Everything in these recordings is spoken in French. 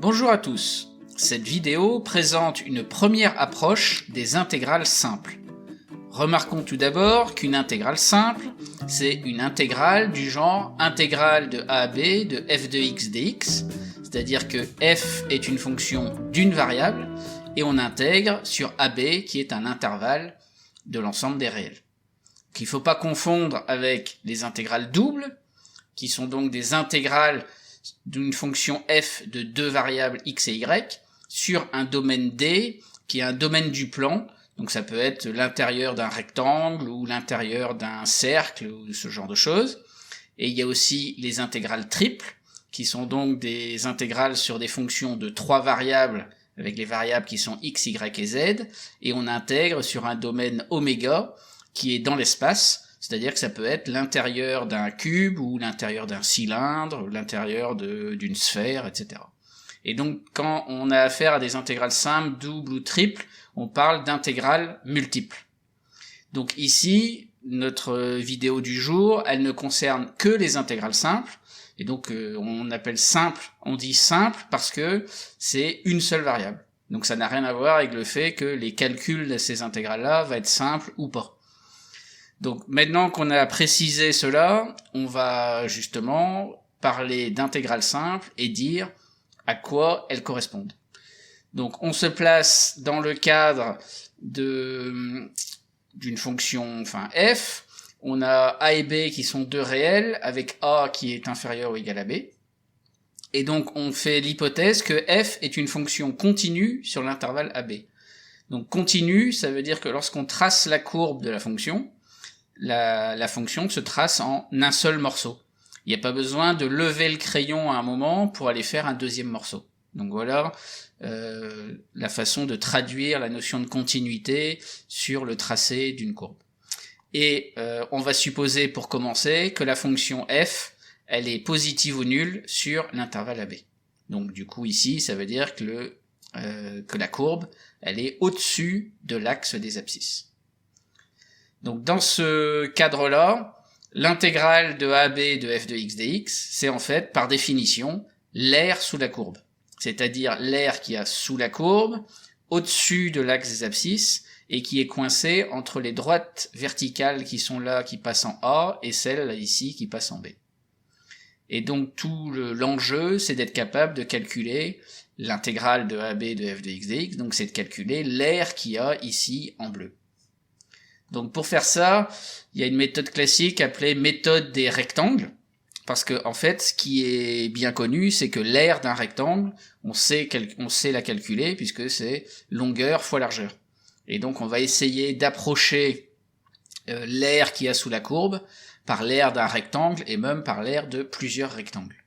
Bonjour à tous, cette vidéo présente une première approche des intégrales simples. Remarquons tout d'abord qu'une intégrale simple, c'est une intégrale du genre intégrale de a à b de f de x dx, c'est-à-dire que f est une fonction d'une variable et on intègre sur ab qui est un intervalle de l'ensemble des réels. Il ne faut pas confondre avec les intégrales doubles, qui sont donc des intégrales d'une fonction f de deux variables x et y sur un domaine D qui est un domaine du plan. Donc ça peut être l'intérieur d'un rectangle ou l'intérieur d'un cercle ou ce genre de choses. Et il y a aussi les intégrales triples qui sont donc des intégrales sur des fonctions de trois variables avec les variables qui sont x, y et z, et on intègre sur un domaine oméga qui est dans l'espace. C'est-à-dire que ça peut être l'intérieur d'un cube, ou l'intérieur d'un cylindre, ou l'intérieur d'une sphère, etc. Et donc, quand on a affaire à des intégrales simples, doubles ou triples, on parle d'intégrales multiples. Donc ici, notre vidéo du jour, elle ne concerne que les intégrales simples, et donc on appelle simple, on dit simple parce que c'est une seule variable. Donc ça n'a rien à voir avec le fait que les calculs de ces intégrales-là vont être simples ou pas. Donc maintenant qu'on a précisé cela, on va justement parler d'intégrales simples et dire à quoi elles correspondent. Donc on se place dans le cadre d'une fonction f, on a a et b qui sont deux réels avec a qui est inférieur ou égal à b, et donc on fait l'hypothèse que f est une fonction continue sur l'intervalle ab. Donc continue, ça veut dire que lorsqu'on trace la courbe de la fonction, la fonction se trace en un seul morceau. Il n'y a pas besoin de lever le crayon à un moment pour aller faire un deuxième morceau. Donc voilà la façon de traduire la notion de continuité sur le tracé d'une courbe. Et on va supposer pour commencer que la fonction f, elle est positive ou nulle sur l'intervalle AB. Donc du coup ici, ça veut dire que la courbe, elle est au-dessus de l'axe des abscisses. Donc dans ce cadre-là, l'intégrale de AB de f de x dx, c'est en fait, par définition, l'aire sous la courbe. C'est-à-dire l'aire qui a sous la courbe, au-dessus de l'axe des abscisses, et qui est coincée entre les droites verticales qui sont là, qui passent en A, et celles là, ici qui passent en B. Et donc tout l'enjeu, c'est d'être capable de calculer l'intégrale de AB de f de x dx, donc c'est de calculer l'aire qu'il y a ici en bleu. Donc pour faire ça, il y a une méthode classique appelée méthode des rectangles, parce que en fait, ce qui est bien connu, c'est que l'aire d'un rectangle, on sait la calculer, puisque c'est longueur fois largeur. Et donc on va essayer d'approcher l'aire qu'il y a sous la courbe par l'aire d'un rectangle, et même par l'aire de plusieurs rectangles.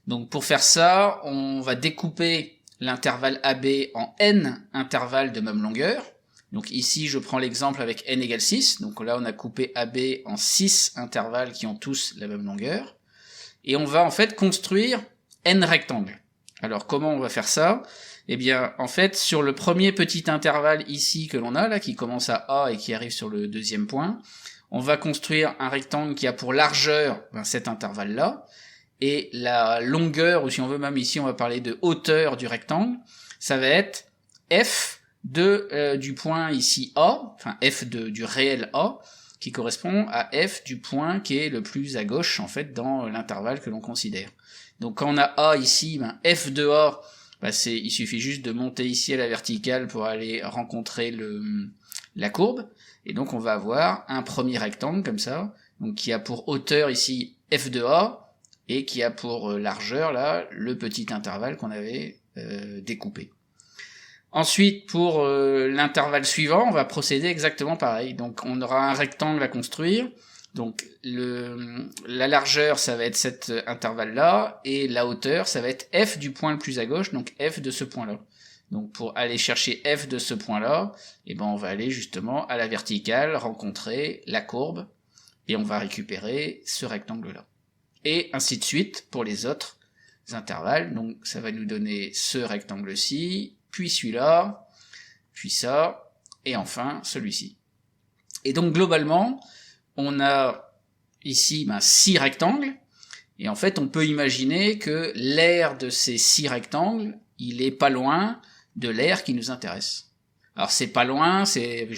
Donc pour faire ça, on va découper l'intervalle AB en n intervalles de même longueur. Donc ici, je prends l'exemple avec n égale 6. Donc là, on a coupé AB en 6 intervalles qui ont tous la même longueur. Et on va en fait construire n rectangles. Alors comment on va faire ça? Eh bien, en fait, sur le premier petit intervalle ici que l'on a, là, qui commence à A et qui arrive sur le deuxième point, on va construire un rectangle qui a pour largeur cet intervalle-là. Et la longueur, ou si on veut même ici, on va parler de hauteur du rectangle, ça va être f du point ici A, enfin f du réel A, qui correspond à f du point qui est le plus à gauche en fait dans l'intervalle que l'on considère. Donc quand on a A ici, f de A, il suffit juste de monter ici à la verticale pour aller rencontrer la courbe, et donc on va avoir un premier rectangle comme ça, donc qui a pour hauteur ici f de A, et qui a pour largeur là le petit intervalle qu'on avait découpé. Ensuite, pour l'intervalle suivant, on va procéder exactement pareil. Donc on aura un rectangle à construire, donc la largeur ça va être cet intervalle-là, et la hauteur ça va être f du point le plus à gauche, donc f de ce point-là. Donc pour aller chercher f de ce point-là, on va aller justement à la verticale, rencontrer la courbe, et on va récupérer ce rectangle-là. Et ainsi de suite pour les autres intervalles, donc ça va nous donner ce rectangle-ci, puis celui-là, puis ça, et enfin celui-ci. Et donc globalement, on a ici 6 rectangles, Et en fait, on peut imaginer que l'aire de ces 6 rectangles, il est pas loin de l'aire qui nous intéresse. Alors c'est pas loin, c'est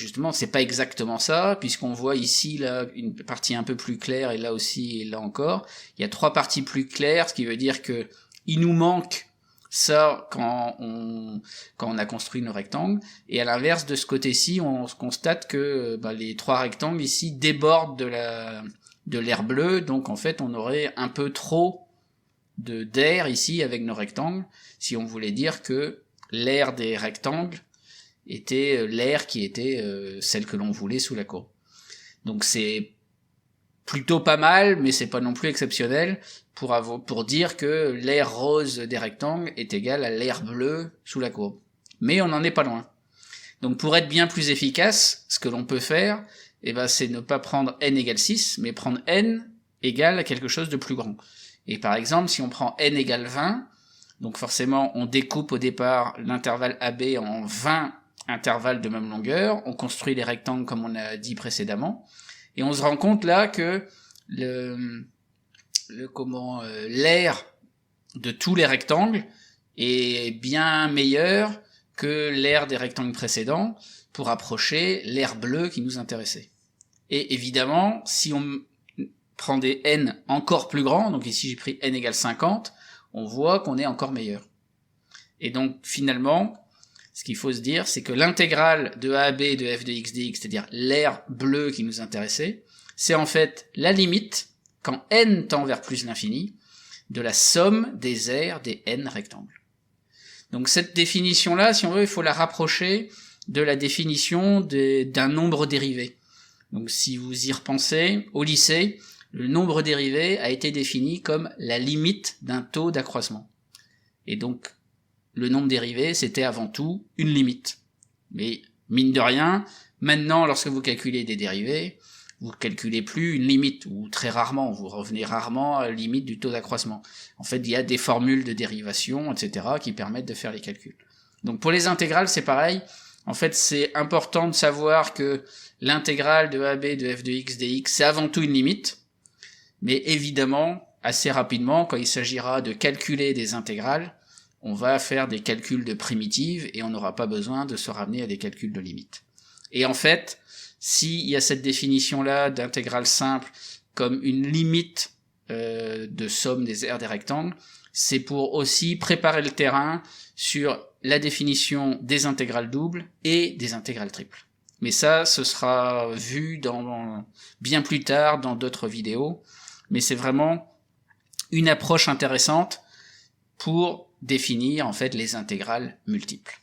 pas exactement ça, puisqu'on voit ici là une partie un peu plus claire, et là aussi et là encore. Il y a 3 parties plus claires, ce qui veut dire que il nous manque ça quand on a construit nos rectangles. Et à l'inverse de ce côté-ci, on constate que les 3 rectangles ici débordent de l'aire bleue, donc en fait on aurait un peu trop d'air ici avec nos rectangles, si on voulait dire que l'aire des rectangles était l'aire qui était celle que l'on voulait sous la courbe. Donc c'est plutôt pas mal, mais c'est pas non plus exceptionnel pour dire que l'aire rose des rectangles est égale à l'aire bleue sous la courbe. Mais on n'en est pas loin. Donc pour être bien plus efficace, ce que l'on peut faire, c'est ne pas prendre n égale 6, mais prendre n égale à quelque chose de plus grand. Et par exemple, si on prend n égale 20, donc forcément on découpe au départ l'intervalle AB en 20 intervalles de même longueur, on construit les rectangles comme on a dit précédemment, et on se rend compte là que l'aire de tous les rectangles est bien meilleure que l'aire des rectangles précédents pour approcher l'aire bleue qui nous intéressait. Et évidemment, si on prend des n encore plus grands, donc ici j'ai pris n égale 50, on voit qu'on est encore meilleur. Et donc finalement, ce qu'il faut se dire, c'est que l'intégrale de AB de f de x dx, c'est-à-dire l'aire bleue qui nous intéressait, c'est en fait la limite, quand n tend vers plus l'infini, de la somme des aires des n rectangles. Donc cette définition-là, si on veut, il faut la rapprocher de la définition d'un nombre dérivé. Donc si vous y repensez, au lycée, le nombre dérivé a été défini comme la limite d'un taux d'accroissement. Et donc, le nombre dérivé, c'était avant tout une limite. Mais, mine de rien, maintenant, lorsque vous calculez des dérivés, vous calculez plus une limite, ou très rarement, vous revenez rarement à la limite du taux d'accroissement. En fait, il y a des formules de dérivation, etc., qui permettent de faire les calculs. Donc pour les intégrales, c'est pareil. En fait, c'est important de savoir que l'intégrale de AB de f de x dx, c'est avant tout une limite, mais évidemment, assez rapidement, quand il s'agira de calculer des intégrales, on va faire des calculs de primitives et on n'aura pas besoin de se ramener à des calculs de limites. Et en fait, s'il y a cette définition-là d'intégrale simple comme une limite de somme des aires des rectangles, c'est pour aussi préparer le terrain sur la définition des intégrales doubles et des intégrales triples. Mais ça, ce sera vu bien plus tard dans d'autres vidéos, mais c'est vraiment une approche intéressante pour définir en fait les intégrales multiples.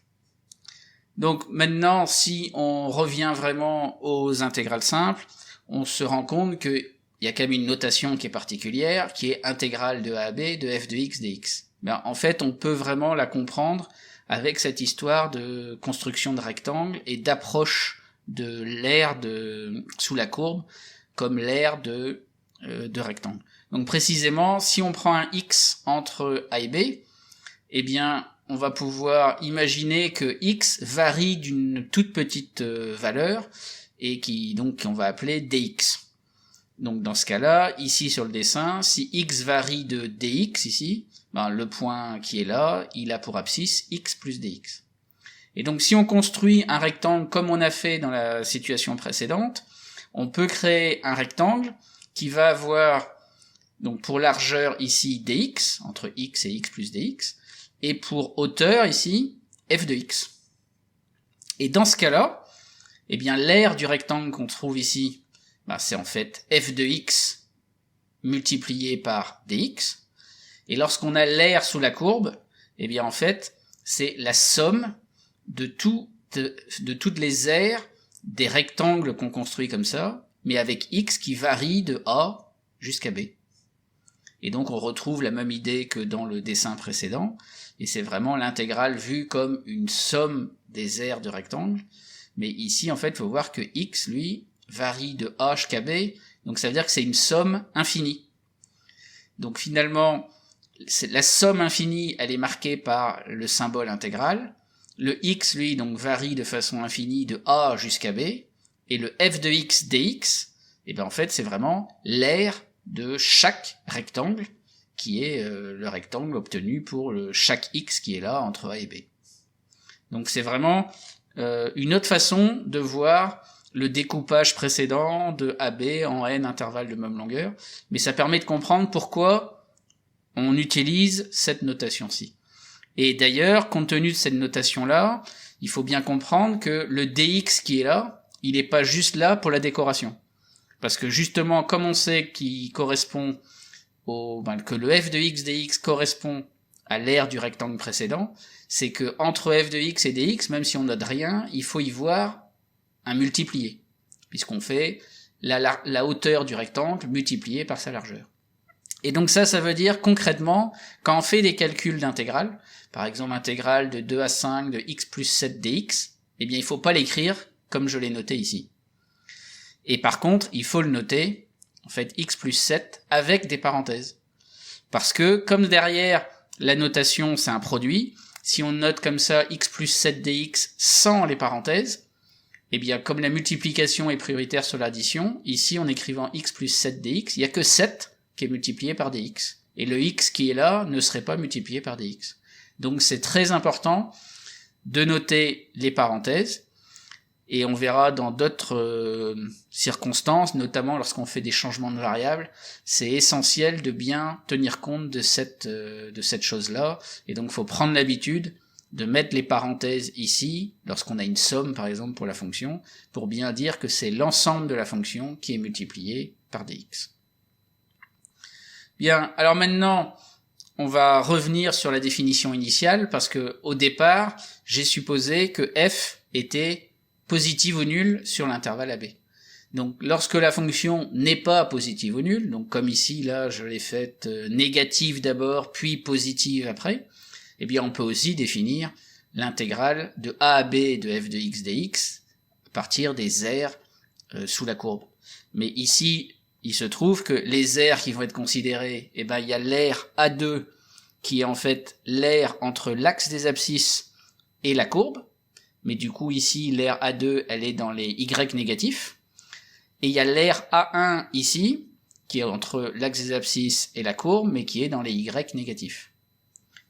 Donc maintenant, si on revient vraiment aux intégrales simples, on se rend compte qu'il y a quand même une notation qui est particulière, qui est intégrale de AB de f de x dx. En fait, on peut vraiment la comprendre avec cette histoire de construction de rectangles et d'approche de l'aire sous la courbe comme l'aire de rectangle. Donc précisément, si on prend un x entre a et b, eh bien, on va pouvoir imaginer que x varie d'une toute petite valeur et qu'on va appeler dx. Donc dans ce cas-là, ici sur le dessin, si x varie de dx ici, le point qui est là, il a pour abscisse x plus dx. Et donc si on construit un rectangle comme on a fait dans la situation précédente, on peut créer un rectangle qui va avoir, donc pour largeur ici dx, entre x et x plus dx, et pour hauteur ici, f de x. Et dans ce cas-là, eh bien l'aire du rectangle qu'on trouve ici, c'est en fait f de x multiplié par dx. Et lorsqu'on a l'aire sous la courbe, eh bien en fait, c'est la somme de toutes les aires des rectangles qu'on construit comme ça, mais avec x qui varie de A jusqu'à B. Et donc on retrouve la même idée que dans le dessin précédent, et c'est vraiment l'intégrale vue comme une somme des aires de rectangle, mais ici en fait il faut voir que x, lui, varie de A jusqu'à B, donc ça veut dire que c'est une somme infinie. Donc finalement, la somme infinie, elle est marquée par le symbole intégral, le x, lui, donc varie de façon infinie de A jusqu'à B, et le f de x dx, et bien en fait c'est vraiment l'aire de chaque rectangle, qui est le rectangle obtenu pour chaque x qui est là entre A et B. Donc c'est vraiment une autre façon de voir le découpage précédent de AB en n intervalles de même longueur, mais ça permet de comprendre pourquoi on utilise cette notation-ci. Et d'ailleurs, compte tenu de cette notation-là, il faut bien comprendre que le dx qui est là, il n'est pas juste là pour la décoration. Parce que justement, comme on sait qu'il correspond que le f de x dx correspond à l'aire du rectangle précédent, c'est que entre f de x et dx, même si on note rien, il faut y voir un multiplié, puisqu'on fait la hauteur du rectangle multipliée par sa largeur. Et donc ça veut dire concrètement, quand on fait des calculs d'intégrale, par exemple intégrale de 2 à 5 de x plus 7 dx, eh bien il faut pas l'écrire comme je l'ai noté ici. Et par contre, il faut le noter, en fait, x plus 7 avec des parenthèses. Parce que, comme derrière, la notation c'est un produit, si on note comme ça x plus 7 dx sans les parenthèses, eh bien comme la multiplication est prioritaire sur l'addition, ici en écrivant x plus 7 dx, il n'y a que 7 qui est multiplié par dx. Et le x qui est là ne serait pas multiplié par dx. Donc c'est très important de noter les parenthèses, et on verra dans d'autres circonstances, notamment lorsqu'on fait des changements de variables, c'est essentiel de bien tenir compte de cette chose-là, et donc il faut prendre l'habitude de mettre les parenthèses ici, lorsqu'on a une somme par exemple pour la fonction, pour bien dire que c'est l'ensemble de la fonction qui est multiplié par dx. Bien, alors maintenant, on va revenir sur la définition initiale, parce que au départ, j'ai supposé que f était positive ou nulle sur l'intervalle AB. Donc lorsque la fonction n'est pas positive ou nulle, donc comme ici, là, je l'ai faite négative d'abord, puis positive après, eh bien on peut aussi définir l'intégrale de a à b de f de x dx à partir des aires sous la courbe. Mais ici, il se trouve que les aires qui vont être considérées, eh ben il y a l'aire A2 qui est en fait l'aire entre l'axe des abscisses et la courbe, mais du coup ici l'aire A2 elle est dans les y négatifs, et il y a l'aire A1 ici qui est entre l'axe des abscisses et la courbe, mais qui est dans les y négatifs.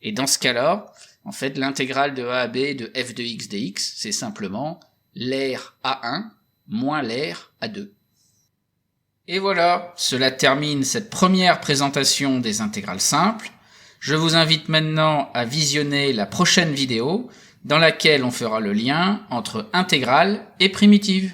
Et dans ce cas-là, en fait l'intégrale de a à b de f de x dx, c'est simplement l'aire A1 moins l'aire A2. Et voilà, cela termine cette première présentation des intégrales simples. Je vous invite maintenant à visionner la prochaine vidéo dans laquelle on fera le lien entre intégrale et primitive.